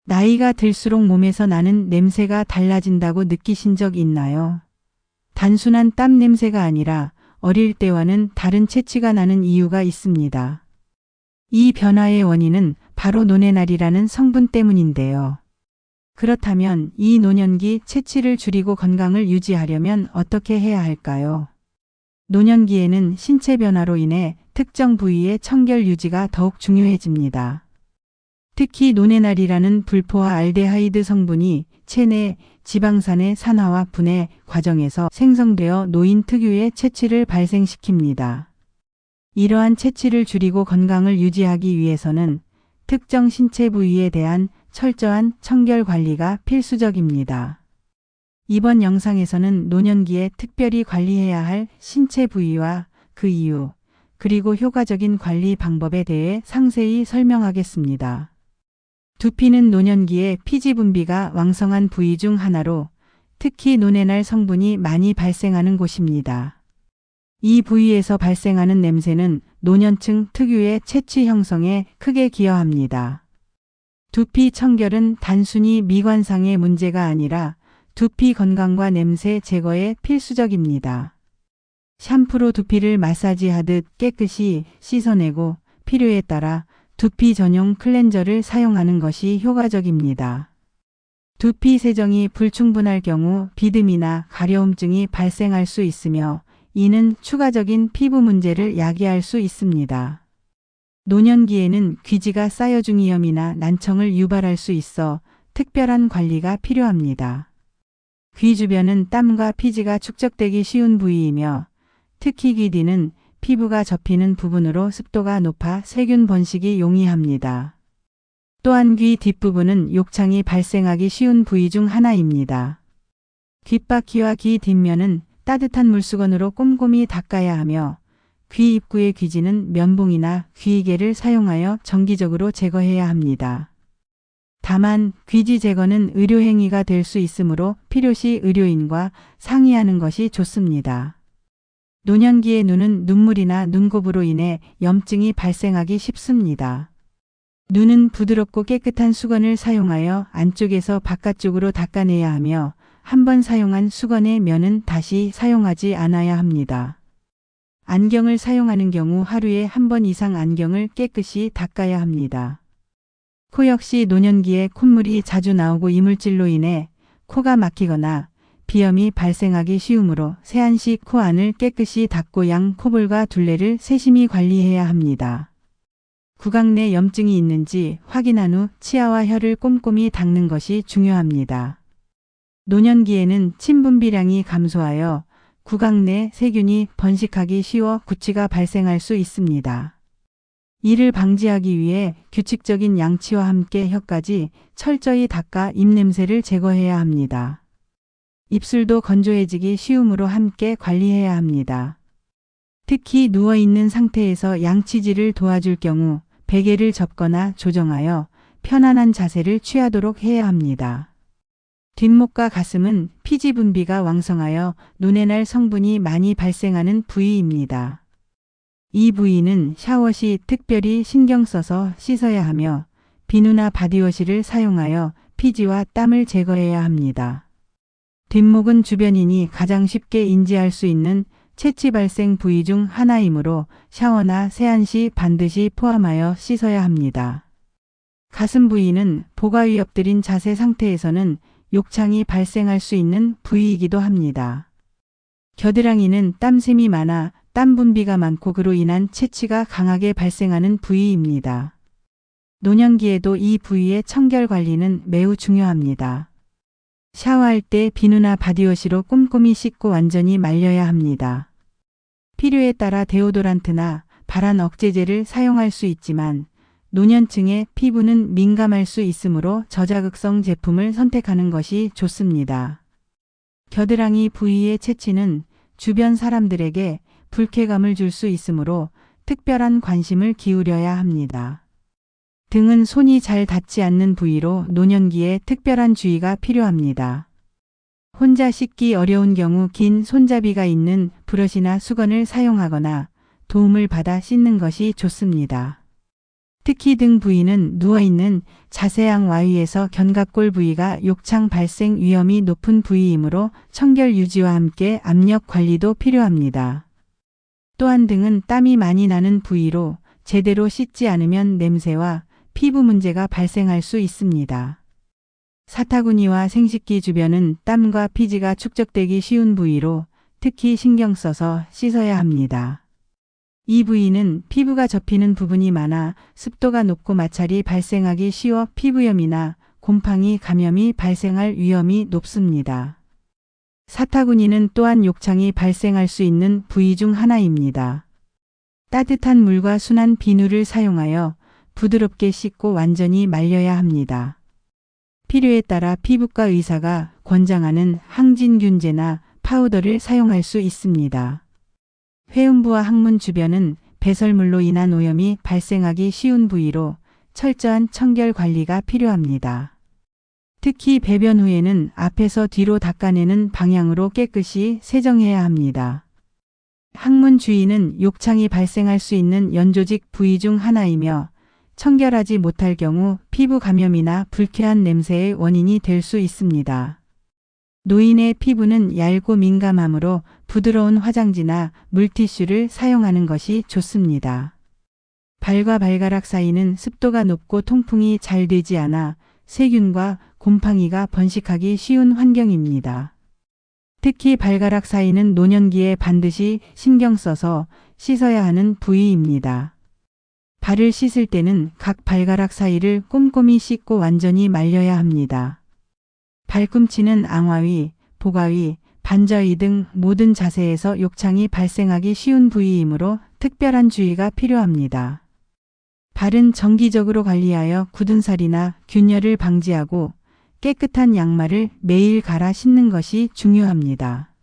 나이가 들수록 몸에서 나는 냄새가 달라진다고 느끼신 적 있나요? 단순한 땀 냄새가 아니라 어릴 때와는 다른 체취가 나는 이유가 있습니다. 이 변화의 원인은 바로 노네날이라는 성분 때문인데요. 그렇다면 이 노년기 체취를 줄이고 건강을 유지하려면 어떻게 해야 할까요? 노년기에는 신체 변화로 인해 특정 부위의 청결 유지가 더욱 중요해집니다. 특히 노네날이라는 불포화 알데하이드 성분이 체내 지방산의 산화와 분해 과정에서 생성되어 노인 특유의 체취를 발생시킵니다. 이러한 체취를 줄이고 건강을 유지하기 위해서는 특정 신체 부위에 대한 철저한 청결 관리가 필수적입니다. 이번 영상에서는 노년기에 특별히 관리해야 할 신체 부위와 그 이유, 그리고 효과적인 관리 방법에 대해 상세히 설명하겠습니다. 두피는 노년기에 피지 분비가 왕성한 부위 중 하나로 특히 노네날 성분이 많이 발생하는 곳입니다. 이 부위에서 발생하는 냄새는 노년층 특유의 체취 형성에 크게 기여합니다. 두피 청결은 단순히 미관상의 문제가 아니라 두피 건강과 냄새 제거에 필수적입니다. 샴푸로 두피를 마사지하듯 깨끗이 씻어내고 필요에 따라 두피 전용 클렌저를 사용하는 것이 효과적입니다. 두피 세정이 불충분할 경우 비듬이나 가려움증이 발생할 수 있으며 이는 추가적인 피부 문제를 야기할 수 있습니다. 노년기에는 귀지가 쌓여준 이염이나 난청을 유발할 수 있어 특별한 관리가 필요합니다. 귀 주변은 땀과 피지가 축적되기 쉬운 부위이며 특히 귀 뒤는 피부가 접히는 부분으로 습도가 높아 세균 번식이 용이합니다. 또한 귀 뒷부분은 욕창이 발생하기 쉬운 부위 중 하나입니다. 귓바퀴와 귀 뒷면은 따뜻한 물수건으로 꼼꼼히 닦아야 하며 귀 입구의 귀지는 면봉이나 귀이개를 사용하여 정기적으로 제거해야 합니다. 다만 귀지 제거는 의료행위가 될 수 있으므로 필요시 의료인과 상의하는 것이 좋습니다. 노년기의 눈은 눈물이나 눈곱으로 인해 염증이 발생하기 쉽습니다. 눈은 부드럽고 깨끗한 수건을 사용하여 안쪽에서 바깥쪽으로 닦아내야 하며 한번 사용한 수건의 면은 다시 사용하지 않아야 합니다. 안경을 사용하는 경우 하루에 한 번 이상 안경을 깨끗이 닦아야 합니다. 코 역시 노년기에 콧물이 자주 나오고 이물질로 인해 코가 막히거나 비염이 발생하기 쉬우므로 세안 시 코 안을 깨끗이 닦고 양 코볼과 둘레를 세심히 관리해야 합니다. 구강 내 염증이 있는지 확인한 후 치아와 혀를 꼼꼼히 닦는 것이 중요합니다. 노년기에는 침 분비량이 감소하여 구강 내 세균이 번식하기 쉬워 구취가 발생할 수 있습니다. 이를 방지하기 위해 규칙적인 양치와 함께 혀까지 철저히 닦아 입냄새를 제거해야 합니다. 입술도 건조해지기 쉬우므로 함께 관리해야 합니다. 특히 누워있는 상태에서 양치질을 도와줄 경우 베개를 접거나 조정하여 편안한 자세를 취하도록 해야 합니다. 뒷목과 가슴은 피지 분비가 왕성하여 노네날 성분이 많이 발생하는 부위입니다. 이 부위는 샤워 시 특별히 신경 써서 씻어야 하며 비누나 바디워시를 사용하여 피지와 땀을 제거해야 합니다. 뒷목은 주변인이 가장 쉽게 인지할 수 있는 체취 발생 부위 중 하나이므로 샤워나 세안 시 반드시 포함하여 씻어야 합니다. 가슴 부위는 보가위 엎드린 자세 상태에서는 욕창이 발생할 수 있는 부위이기도 합니다. 겨드랑이는 땀샘이 많아 땀 분비가 많고 그로 인한 체취가 강하게 발생하는 부위입니다. 노년기에도 이 부위의 청결 관리는 매우 중요합니다. 샤워할 때 비누나 바디워시로 꼼꼼히 씻고 완전히 말려야 합니다. 필요에 따라 데오도란트나 발한 억제제를 사용할 수 있지만 노년층의 피부는 민감할 수 있으므로 저자극성 제품을 선택하는 것이 좋습니다. 겨드랑이 부위의 채취는 주변 사람들에게 불쾌감을 줄 수 있으므로 특별한 관심을 기울여야 합니다. 등은 손이 잘 닿지 않는 부위로 노년기에 특별한 주의가 필요합니다. 혼자 씻기 어려운 경우 긴 손잡이가 있는 브러시나 수건을 사용하거나 도움을 받아 씻는 것이 좋습니다. 특히 등 부위는 누워있는 자세양 와위에서 견갑골 부위가 욕창 발생 위험이 높은 부위이므로 청결 유지와 함께 압력 관리도 필요합니다. 또한 등은 땀이 많이 나는 부위로 제대로 씻지 않으면 냄새와 피부 문제가 발생할 수 있습니다. 사타구니와 생식기 주변은 땀과 피지가 축적되기 쉬운 부위로 특히 신경 써서 씻어야 합니다. 이 부위는 피부가 접히는 부분이 많아 습도가 높고 마찰이 발생하기 쉬워 피부염이나 곰팡이 감염이 발생할 위험이 높습니다. 사타구니는 또한 욕창이 발생할 수 있는 부위 중 하나입니다. 따뜻한 물과 순한 비누를 사용하여 부드럽게 씻고 완전히 말려야 합니다. 필요에 따라 피부과 의사가 권장하는 항진균제나 파우더를 사용할 수 있습니다. 회음부와 항문 주변은 배설물로 인한 오염이 발생하기 쉬운 부위로 철저한 청결 관리가 필요합니다. 특히 배변 후에는 앞에서 뒤로 닦아내는 방향으로 깨끗이 세정해야 합니다. 항문 주위는 욕창이 발생할 수 있는 연조직 부위 중 하나이며 청결하지 못할 경우 피부 감염이나 불쾌한 냄새의 원인이 될 수 있습니다. 노인의 피부는 얇고 민감하므로 부드러운 화장지나 물티슈를 사용하는 것이 좋습니다. 발과 발가락 사이는 습도가 높고 통풍이 잘 되지 않아 세균과 곰팡이가 번식하기 쉬운 환경입니다. 특히 발가락 사이는 노년기에 반드시 신경 써서 씻어야 하는 부위입니다. 발을 씻을 때는 각 발가락 사이를 꼼꼼히 씻고 완전히 말려야 합니다. 발꿈치는 앙화위, 복화위, 반자위 등 모든 자세에서 욕창이 발생하기 쉬운 부위이므로 특별한 주의가 필요합니다. 발은 정기적으로 관리하여 굳은 살이나 균열을 방지하고 깨끗한 양말을 매일 갈아 신는 것이 중요합니다.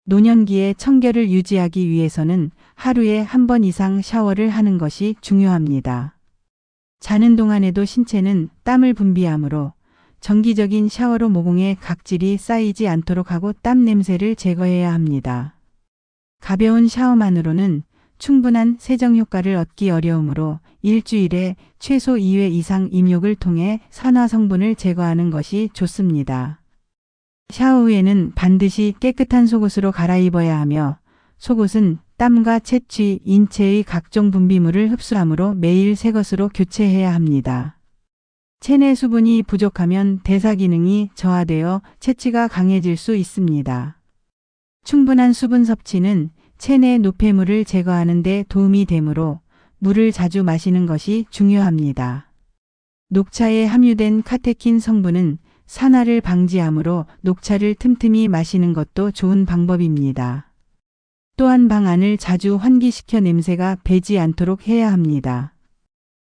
노년기에 청결을 유지하기 위해서는 하루에 한 번 이상 샤워를 하는 것이 중요합니다. 자는 동안에도 신체는 땀을 분비하므로 정기적인 샤워로 모공에 각질이 쌓이지 않도록 하고 땀 냄새를 제거해야 합니다. 가벼운 샤워만으로는 충분한 세정 효과를 얻기 어려우므로 일주일에 최소 2회 이상 입욕을 통해 산화 성분을 제거하는 것이 좋습니다. 샤워 후에는 반드시 깨끗한 속옷으로 갈아입어야 하며 속옷은 땀과 채취, 인체의 각종 분비물을 흡수하므로 매일 새 것으로 교체해야 합니다. 체내 수분이 부족하면 대사 기능이 저하되어 체취가 강해질 수 있습니다. 충분한 수분 섭취는 체내 노폐물을 제거하는 데 도움이 되므로 물을 자주 마시는 것이 중요합니다. 녹차에 함유된 카테킨 성분은 산화를 방지하므로 녹차를 틈틈이 마시는 것도 좋은 방법입니다. 또한 방 안을 자주 환기시켜 냄새가 배지 않도록 해야 합니다.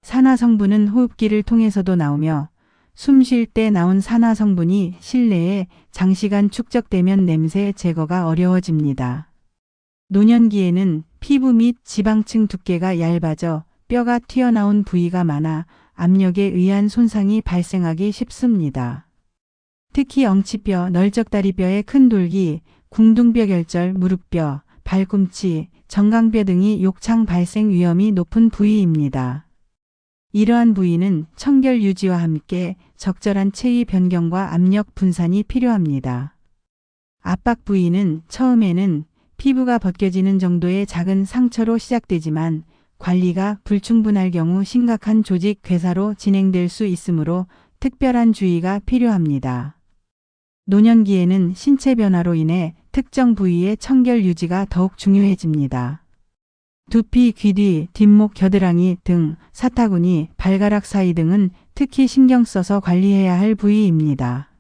산화 성분은 호흡기를 통해서도 나오며 숨 쉴 때 나온 산화 성분이 실내에 장시간 축적되면 냄새 제거가 어려워집니다. 노년기에는 피부 및 지방층 두께가 얇아져 뼈가 튀어나온 부위가 많아 압력에 의한 손상이 발생하기 쉽습니다. 특히 엉치뼈, 널쩍다리뼈의 큰 돌기, 궁둥뼈 결절, 무릎뼈, 발꿈치, 정강뼈 등이 욕창 발생 위험이 높은 부위입니다. 이러한 부위는 청결 유지와 함께 적절한 체위 변경과 압력 분산이 필요합니다. 압박 부위는 처음에는 피부가 벗겨지는 정도의 작은 상처로 시작되지만 관리가 불충분할 경우 심각한 조직 괴사로 진행될 수 있으므로 특별한 주의가 필요합니다. 노년기에는 신체 변화로 인해 특정 부위의 청결 유지가 더욱 중요해집니다. 두피, 귀 뒤, 뒷목, 겨드랑이 등 사타구니, 발가락 사이 등은 특히 신경 써서 관리해야 할 부위입니다.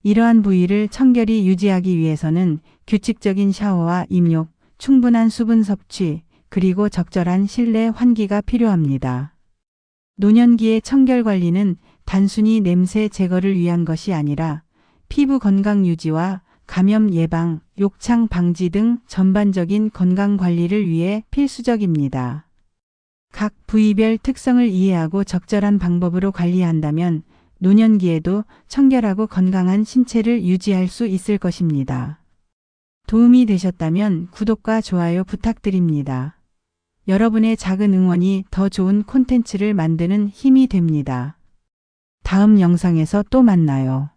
이러한 부위를 청결히 유지하기 위해서는 규칙적인 샤워와 입욕, 충분한 수분 섭취, 그리고 적절한 실내 환기가 필요합니다. 노년기의 청결 관리는 단순히 냄새 제거를 위한 것이 아니라 피부 건강 유지와 감염 예방, 욕창 방지 등 전반적인 건강 관리를 위해 필수적입니다. 각 부위별 특성을 이해하고 적절한 방법으로 관리한다면 노년기에도 청결하고 건강한 신체를 유지할 수 있을 것입니다. 도움이 되셨다면 구독과 좋아요 부탁드립니다. 여러분의 작은 응원이 더 좋은 콘텐츠를 만드는 힘이 됩니다. 다음 영상에서 또 만나요.